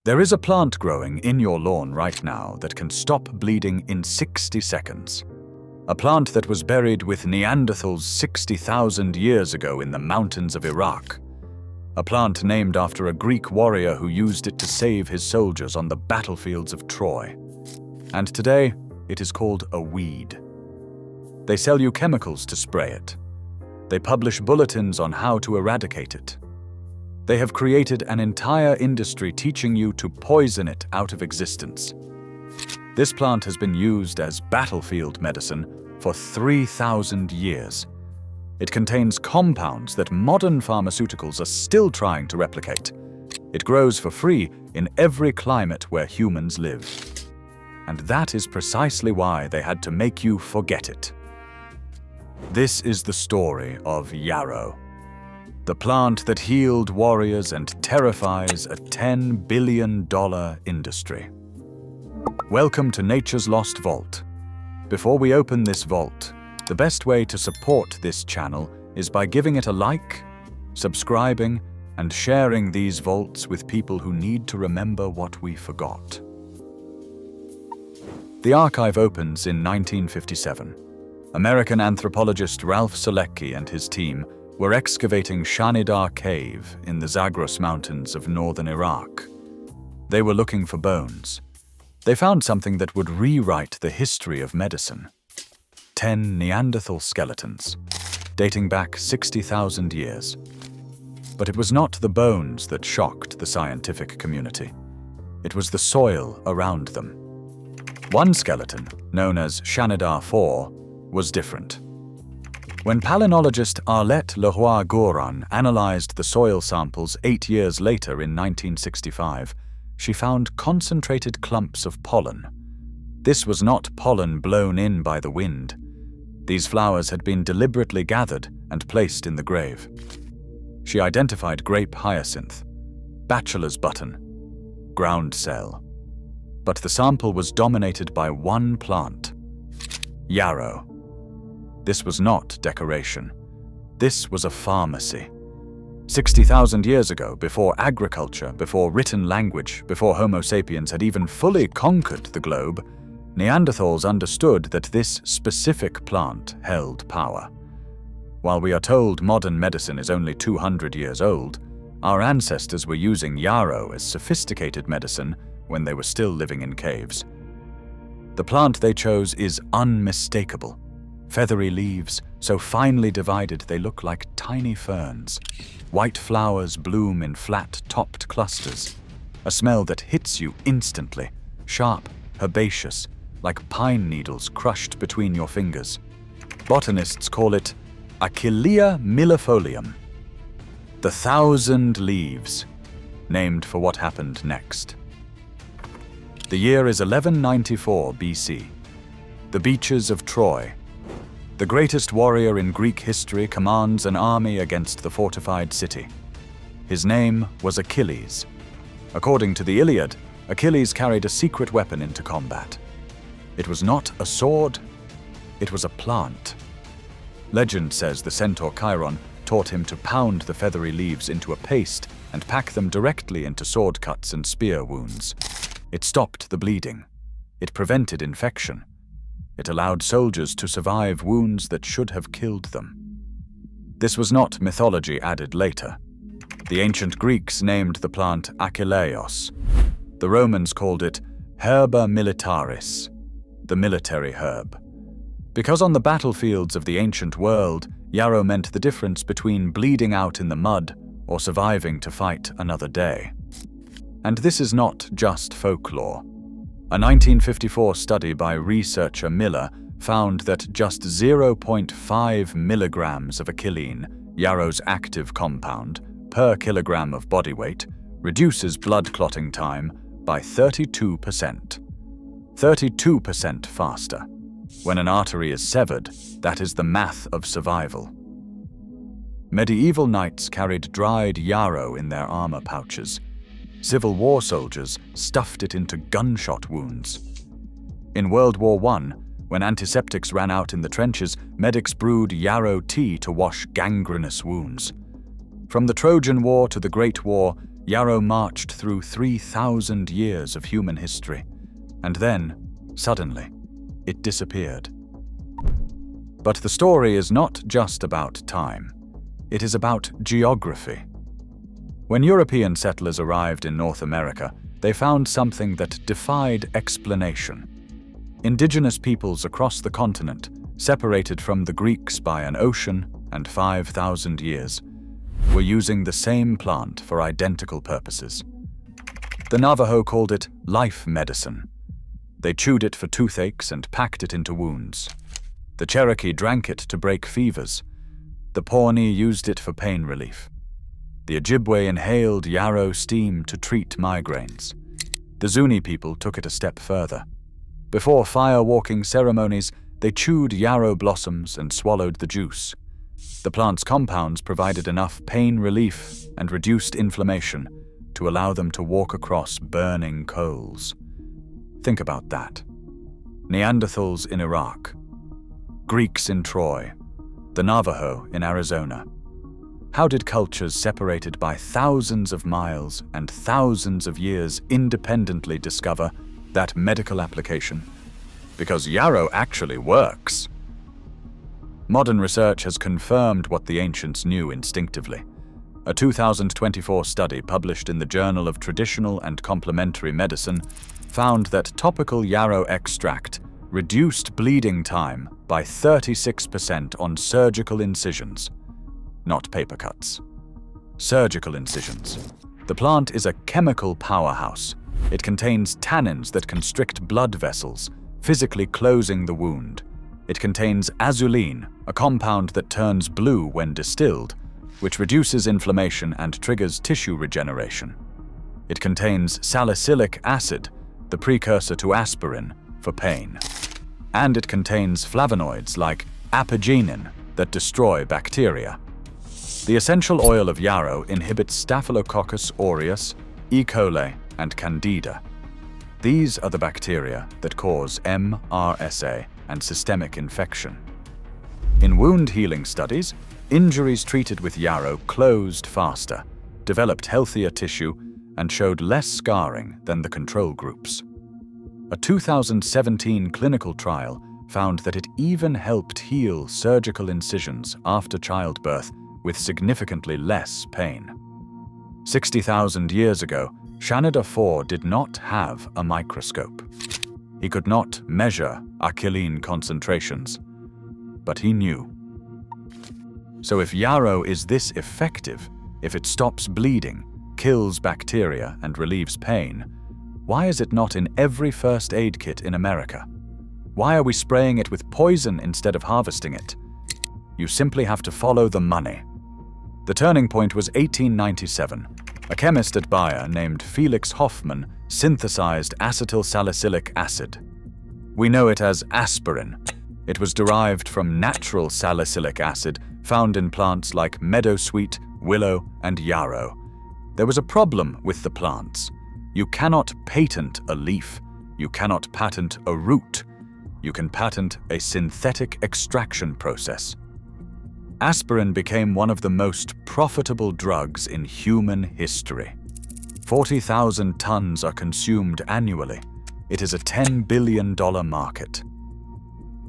There is a plant growing in your lawn right now that can stop bleeding in 60 seconds. A plant that was buried with Neanderthals 60,000 years ago in the mountains of Iraq. A plant named after a Greek warrior who used it to save his soldiers on the battlefields of Troy. And today, it is called a weed. They sell you chemicals to spray it. They publish bulletins on how to eradicate it. They have created an entire industry teaching you to poison it out of existence. This plant has been used as battlefield medicine for 3,000 years. It contains compounds that modern pharmaceuticals are still trying to replicate. It grows for free in every climate where humans live. And that is precisely why they had to make you forget it. This is the story of yarrow, the plant that healed warriors and terrifies a $10 billion industry. Welcome to Nature's Lost Vault. Before we open this vault, the best way to support this channel is by giving it a like, subscribing, and sharing these vaults with people who need to remember what we forgot. The archive opens in 1957. American anthropologist Ralph Solecki and his team were excavating Shanidar Cave in the Zagros mountains of northern Iraq. They were looking for bones. They found something that would rewrite the history of medicine. 10 Neanderthal skeletons, dating back 60,000 years. But it was not the bones that shocked the scientific community. It was the soil around them. One skeleton, known as Shanidar IV, was different. When palynologist Arlette Leroi-Gourhan analyzed the soil samples 8 years later in 1965, she found concentrated clumps of pollen. This was not pollen blown in by the wind. These flowers had been deliberately gathered and placed in the grave. She identified grape hyacinth, bachelor's button, groundsel. But the sample was dominated by one plant, yarrow. This was not decoration. This was a pharmacy. 60,000 years ago, before agriculture, before written language, before Homo sapiens had even fully conquered the globe, Neanderthals understood that this specific plant held power. While we are told modern medicine is only 200 years old, our ancestors were using yarrow as sophisticated medicine when they were still living in caves. The plant they chose is unmistakable. Feathery leaves, so finely divided they look like tiny ferns. White flowers bloom in flat-topped clusters. A smell that hits you instantly, sharp, herbaceous, like pine needles crushed between your fingers. Botanists call it Achillea millefolium, the 1,000 leaves, named for what happened next. The year is 1194 BC. The beaches of Troy. The greatest warrior in Greek history commands an army against the fortified city. His name was Achilles. According to the Iliad, Achilles carried a secret weapon into combat. It was not a sword, it was a plant. Legend says the centaur Chiron taught him to pound the feathery leaves into a paste and pack them directly into sword cuts and spear wounds. It stopped the bleeding. It prevented infection. It allowed soldiers to survive wounds that should have killed them. This was not mythology added later. The ancient Greeks named the plant Achilleos. The Romans called it Herba militaris, the military herb. Because on the battlefields of the ancient world, yarrow meant the difference between bleeding out in the mud or surviving to fight another day. And this is not just folklore. A 1954 study by researcher Miller found that just 0.5 milligrams of achillene, yarrow's active compound, per kilogram of body weight reduces blood clotting time by 32%. 32% faster. When an artery is severed, that is the math of survival. Medieval knights carried dried yarrow in their armor pouches. Civil War soldiers stuffed it into gunshot wounds. In World War I, when antiseptics ran out in the trenches, medics brewed yarrow tea to wash gangrenous wounds. From the Trojan War to the Great War, yarrow marched through 3,000 years of human history, and then, suddenly, it disappeared. But the story is not just about time. It is about geography. When European settlers arrived in North America, they found something that defied explanation. Indigenous peoples across the continent, separated from the Greeks by an ocean and 5,000 years, were using the same plant for identical purposes. The Navajo called it life medicine. They chewed it for toothaches and packed it into wounds. The Cherokee drank it to break fevers. The Pawnee used it for pain relief. The Ojibwe inhaled yarrow steam to treat migraines. The Zuni people took it a step further. Before fire-walking ceremonies, they chewed yarrow blossoms and swallowed the juice. The plant's compounds provided enough pain relief and reduced inflammation to allow them to walk across burning coals. Think about that. Neanderthals in Iraq, Greeks in Troy, the Navajo in Arizona. How did cultures separated by thousands of miles and thousands of years independently discover that medical application? Because yarrow actually works. Modern research has confirmed what the ancients knew instinctively. A 2024 study published in the Journal of Traditional and Complementary Medicine found that topical yarrow extract reduced bleeding time by 36% on surgical incisions, not paper cuts. Surgical incisions. The plant is a chemical powerhouse. It contains tannins that constrict blood vessels, physically closing the wound. It contains azulene, a compound that turns blue when distilled, which reduces inflammation and triggers tissue regeneration. It contains salicylic acid, the precursor to aspirin, for pain. And it contains flavonoids like apigenin that destroy bacteria. The essential oil of yarrow inhibits Staphylococcus aureus, E. coli, and Candida. These are the bacteria that cause MRSA and systemic infection. In wound healing studies, injuries treated with yarrow closed faster, developed healthier tissue, and showed less scarring than the control groups. A 2017 clinical trial found that it even helped heal surgical incisions after childbirth with significantly less pain. 60,000 years ago, Shanidar Cave did not have a microscope. He could not measure Achillea concentrations, but he knew. So if yarrow is this effective, if it stops bleeding, kills bacteria, and relieves pain, why is it not in every first aid kit in America? Why are we spraying it with poison instead of harvesting it? You simply have to follow the money. The turning point was 1897. A chemist at Bayer named Felix Hoffmann synthesized acetyl salicylic acid. We know it as aspirin. It was derived from natural salicylic acid found in plants like meadowsweet, willow, and yarrow. There was a problem with the plants. You cannot patent a leaf. You cannot patent a root. You can patent a synthetic extraction process. Aspirin became one of the most profitable drugs in human history. 40,000 tons are consumed annually. It is a $10 billion market.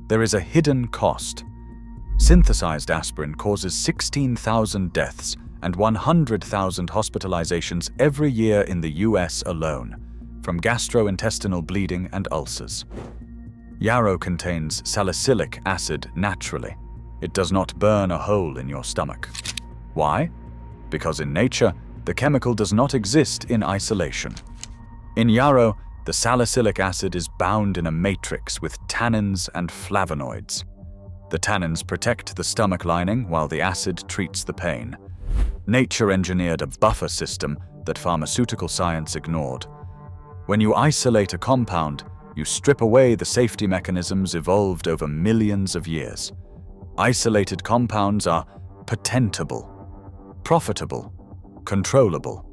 There is a hidden cost. Synthesized aspirin causes 16,000 deaths and 100,000 hospitalizations every year in the US alone, from gastrointestinal bleeding and ulcers. Yarrow contains salicylic acid naturally. It does not burn a hole in your stomach. Why? Because in nature, the chemical does not exist in isolation. In yarrow, the salicylic acid is bound in a matrix with tannins and flavonoids. The tannins protect the stomach lining while the acid treats the pain. Nature engineered a buffer system that pharmaceutical science ignored. When you isolate a compound, you strip away the safety mechanisms evolved over millions of years. Isolated compounds are patentable, profitable, controllable.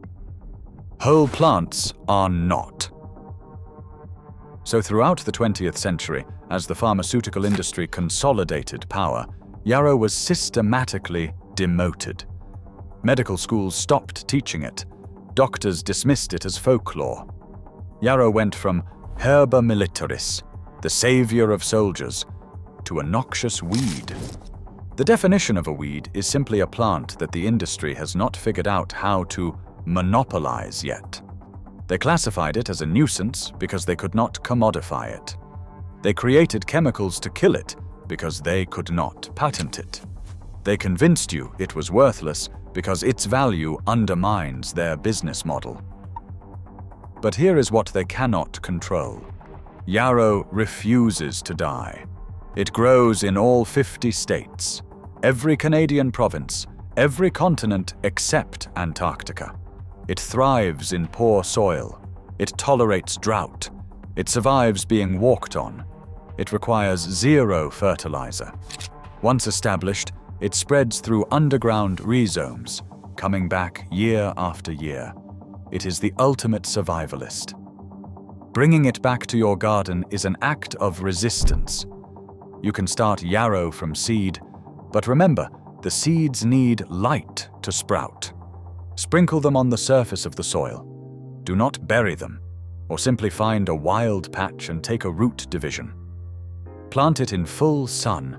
Whole plants are not. So throughout the 20th century, as the pharmaceutical industry consolidated power, yarrow was systematically demoted. Medical schools stopped teaching it. doctors dismissed it as folklore. Yarrow went from Herba militaris, the savior of soldiers, to a noxious weed. The definition of a weed is simply a plant that the industry has not figured out how to monopolize yet. They classified it as a nuisance because they could not commodify it. They created chemicals to kill it because they could not patent it. They convinced you it was worthless because its value undermines their business model. But here is what they cannot control. Yarrow refuses to die. It grows in all 50 states, every Canadian province, every continent except Antarctica. It thrives in poor soil. It tolerates drought. It survives being walked on. It requires 0 fertilizer. Once established, it spreads through underground rhizomes, coming back year after year. It is the ultimate survivalist. Bringing it back to your garden is an act of resistance. You can start yarrow from seed, but remember, the seeds need light to sprout. Sprinkle them on the surface of the soil. Do not bury them, or simply find a wild patch and take a root division. Plant it in full sun.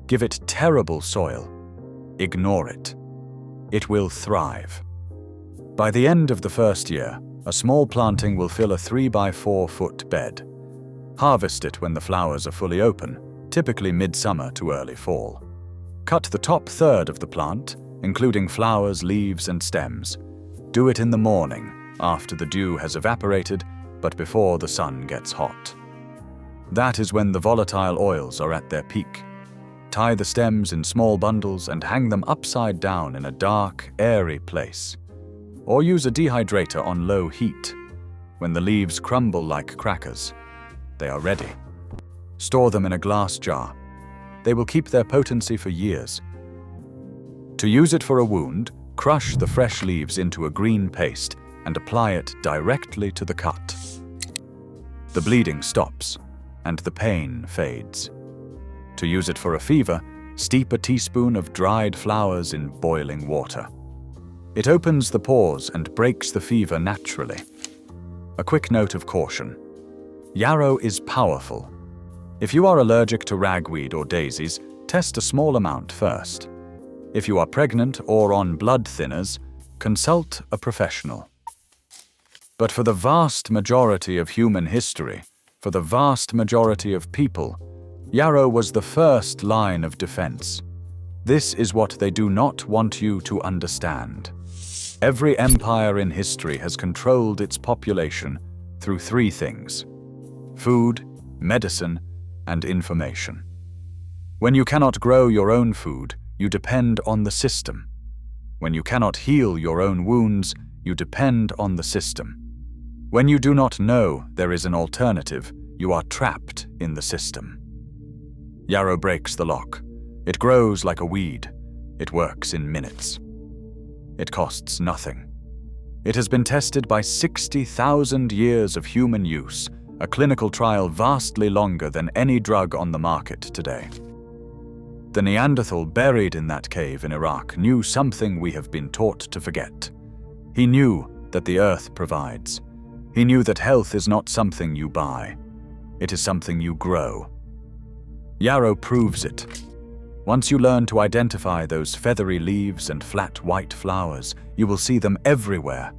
Give it terrible soil. Ignore it. It will thrive. By the end of the first year, a small planting will fill a 3 by 4 foot bed. Harvest it when the flowers are fully open, typically midsummer to early fall. Cut the top third of the plant, including flowers, leaves, and stems. Do it in the morning, after the dew has evaporated, but before the sun gets hot. That is when the volatile oils are at their peak. Tie the stems in small bundles and hang them upside down in a dark, airy place. Or use a dehydrator on low heat. When the leaves crumble like crackers, they are ready. Store them in a glass jar. They will keep their potency for years. To use it for a wound, crush the fresh leaves into a green paste and apply it directly to the cut. The bleeding stops, and the pain fades. To use it for a fever, steep a teaspoon of dried flowers in boiling water. It opens the pores and breaks the fever naturally. A quick note of caution. Yarrow is powerful. If you are allergic to ragweed or daisies, test a small amount first. If you are pregnant or on blood thinners, consult a professional. But for the vast majority of human history, for the vast majority of people, yarrow was the first line of defense. This is what they do not want you to understand. Every empire in history has controlled its population through 3 things: food, medicine, and information. When you cannot grow your own food, you depend on the system. When you cannot heal your own wounds, you depend on the system. When you do not know there is an alternative, you are trapped in the system. Yarrow breaks the lock. It grows like a weed. It works in minutes. It costs nothing. It has been tested by 60,000 years of human use, a clinical trial vastly longer than any drug on the market today. The Neanderthal buried in that cave in Iraq knew something we have been taught to forget. He knew that the earth provides. He knew that health is not something you buy. It is something you grow. Yarrow proves it. Once you learn to identify those feathery leaves and flat white flowers, you will see them everywhere,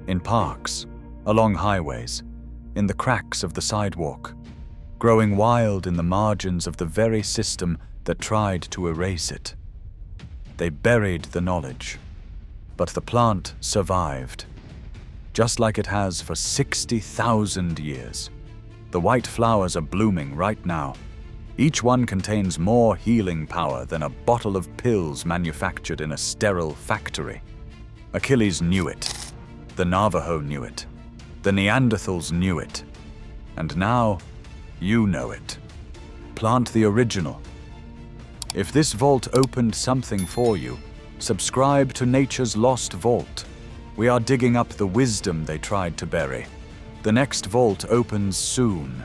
in parks, along highways, in the cracks of the sidewalk, growing wild in the margins of the very system that tried to erase it. They buried the knowledge, but the plant survived, just like it has for 60,000 years. The white flowers are blooming right now. Each one contains more healing power than a bottle of pills manufactured in a sterile factory. Achilles knew it. The Navajo knew it. The Neanderthals knew it. And now, you know it. Plant the original. If this vault opened something for you, subscribe to Nature's Lost Vault. We are digging up the wisdom they tried to bury. The next vault opens soon.